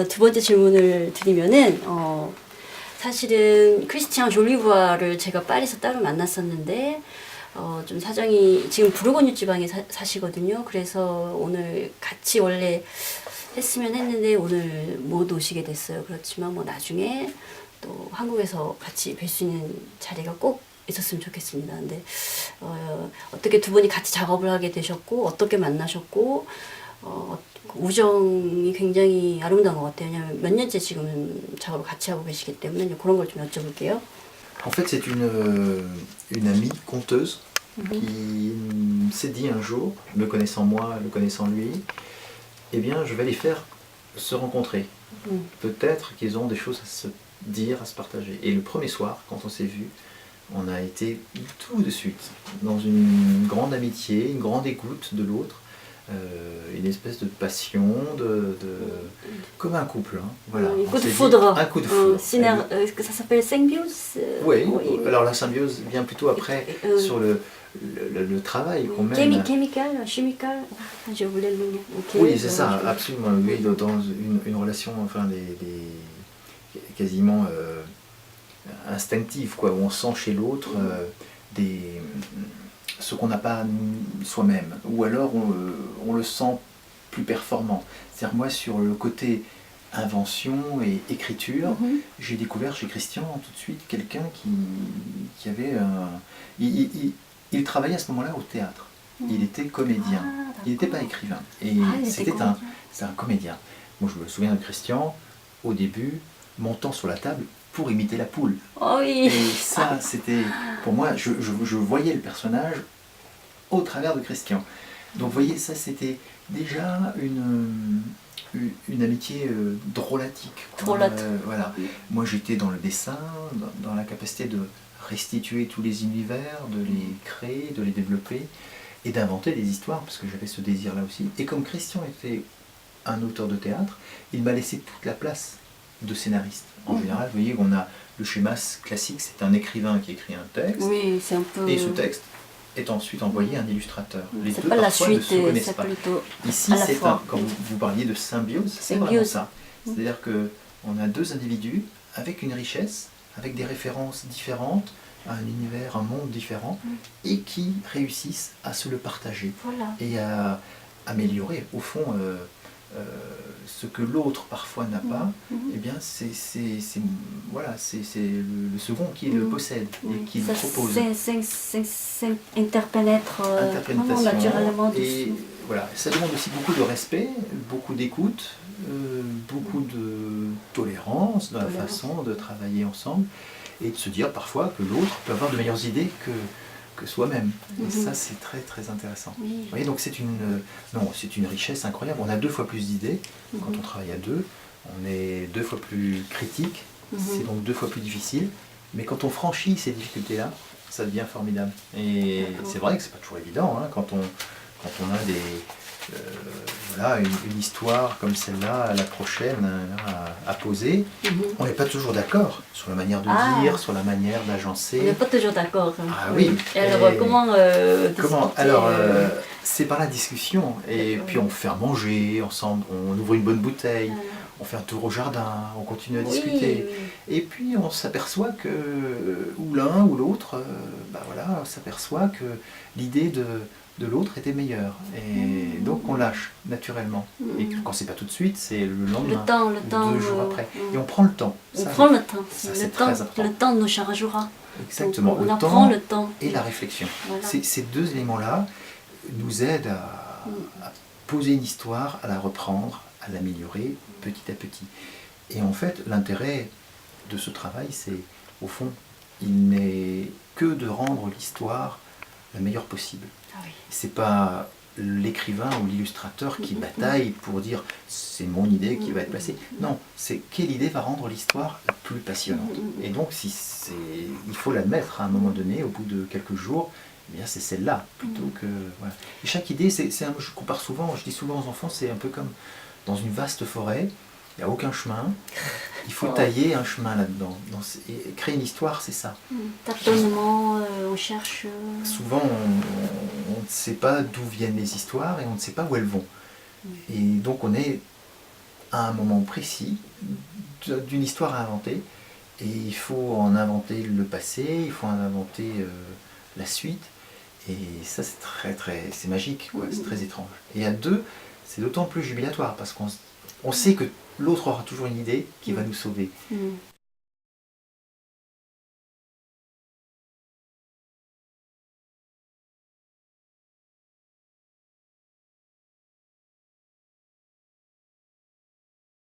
두 번째 질문을 드리면은 사실은 크리스티앙 졸리부아를 제가 파리에서 따로 만났었는데 좀 사정이 지금 부르고뉴 지방에 사시거든요. 그래서 오늘 같이 원래 했으면 했는데 오늘 못 오시게 됐어요. 그렇지만 뭐 나중에 또 한국에서 같이 뵐 수 있는 자리가 꼭 있었으면 좋겠습니다. 근데 어떻게 두 분이 같이 작업을 하게 되셨고 어떻게 만나셨고 우정이 굉장히 아름다운 것 같아요. 왜냐면 몇 년째 지금 작업을 같이 하고 계시기 때문에 그런 걸 좀 여쭤볼게요. En fait, c'est une amie conteuse qui s'est dit un jour, me connaissant moi, le connaissant lui, eh bien, je vais les faire se rencontrer. Peut-être qu'ils ont des choses à se dire, à se partager. Et le premier soir, quand on s'est vu, on a été tout de suite dans une grande amitié, une grande écoute de l'autre, une espèce de passion, comme un couple. Hein. Voilà. Un coup de foudre. Un coup de foudre. Est-ce que ça s'appelle symbiose? Oui, alors la symbiose vient plutôt après sur le travail qu'on mène. Chimical, j'ai oublié le nom. Okay. Oui, c'est ça, absolument. Oui, dans une relation enfin, quasiment instinctive, quoi, où on sent chez l'autre ce qu'on n'a pas soi-même, ou alors on le sent plus performant. C'est-à-dire moi sur le côté invention et écriture, j'ai découvert chez Christian tout de suite quelqu'un qui avait il travaillait à ce moment-là au théâtre. Il était comédien, il n'était pas écrivain, et c'était un comédien. Moi je me souviens de Christian, au début, montant sur la table pour imiter la poule. Oh oui. Et ça, c'était, pour moi, je voyais le personnage au travers de Christian. Donc vous voyez, ça c'était déjà une amitié drôlatique. Drôlate. Voilà. Moi j'étais dans le dessin, dans la capacité de restituer tous les univers, de les créer, de les développer, et d'inventer des histoires, parce que j'avais ce désir-là aussi. Et comme Christian était un auteur de théâtre, il m'a laissé toute la place de scénariste. En général, vous voyez qu'on a le schéma classique, c'est un écrivain qui écrit un texte, oui, c'est un peu... et ce texte est ensuite envoyé à un illustrateur. Les deux pas la parfois suite, ne se connaissent pas. Ici, c'est quand vous parliez de symbiose, c'est vraiment ça. C'est-à-dire qu'on a deux individus avec une richesse, avec des références différentes, un univers, un monde différent, et qui réussissent à se le partager et à améliorer, au fond, ce que l'autre parfois n'a pas. Eh bien, c'est voilà, c'est le second qui le possède et qui le propose. Interpénétration naturellement. Et voilà, ça demande aussi beaucoup de respect, beaucoup d'écoute, beaucoup de tolérance dans la façon de travailler ensemble, et de se dire parfois que l'autre peut avoir de meilleures idées que soi-même. Et ça, c'est très très intéressant. Vous voyez, donc c'est une richesse incroyable. On a 2 fois plus d'idées quand on travaille à deux. On est 2 fois plus critique. C'est donc 2 fois plus difficile. Mais quand on franchit ces difficultés-là, ça devient formidable. Et c'est vrai que c'est pas toujours évident, hein, quand on a voilà, une histoire comme celle-là, la prochaine, à poser. On n'est pas toujours d'accord sur la manière de dire, sur la manière d'agencer. On n'est pas toujours d'accord. Ah oui. Et alors, comment Alors, c'est par la discussion. Et puis on fait à manger ensemble, on ouvre une bonne bouteille, on fait un tour au jardin, on continue à discuter. Et puis on s'aperçoit que, ou l'un ou l'autre, voilà, s'aperçoit que l'idée de l'autre était meilleure. Et donc on lâche naturellement. Et quand c'est pas tout de suite, c'est le lendemain, ou 2 jours après. Et on prend le temps. On prend le temps. Ça, c'est très important. Le temps nous chargera. Exactement. Donc, on apprend le temps. Et la réflexion. Voilà. Ces 2 éléments-là nous aident à poser une histoire, à la reprendre, à l'améliorer petit à petit. Et en fait, l'intérêt de ce travail, c'est, au fond, il n'est que de rendre l'histoire la meilleure possible. C'est pas l'écrivain ou l'illustrateur qui bataille pour dire c'est mon idée qui va être placée. Non, c'est quelle idée va rendre l'histoire la plus passionnante. Et donc il faut l'admettre à un moment donné, au bout de quelques jours, eh bien c'est celle-là plutôt que voilà. Et chaque idée, je compare souvent, je dis souvent aux enfants, c'est un peu comme dans une vaste forêt. Il n'y a aucun chemin, il faut tailler un chemin là-dedans. Et créer une histoire, c'est ça. Tâtonnement, on cherche... Souvent, on ne sait pas d'où viennent les histoires et on ne sait pas où elles vont. Et donc on est à un moment précis d'une histoire à inventer. Et il faut en inventer le passé, il faut en inventer la suite. Et ça, c'est c'est magique, quoi, c'est très étrange. Et à deux, c'est d'autant plus jubilatoire parce qu'on sait que l'autre aura toujours une idée qui va nous sauver.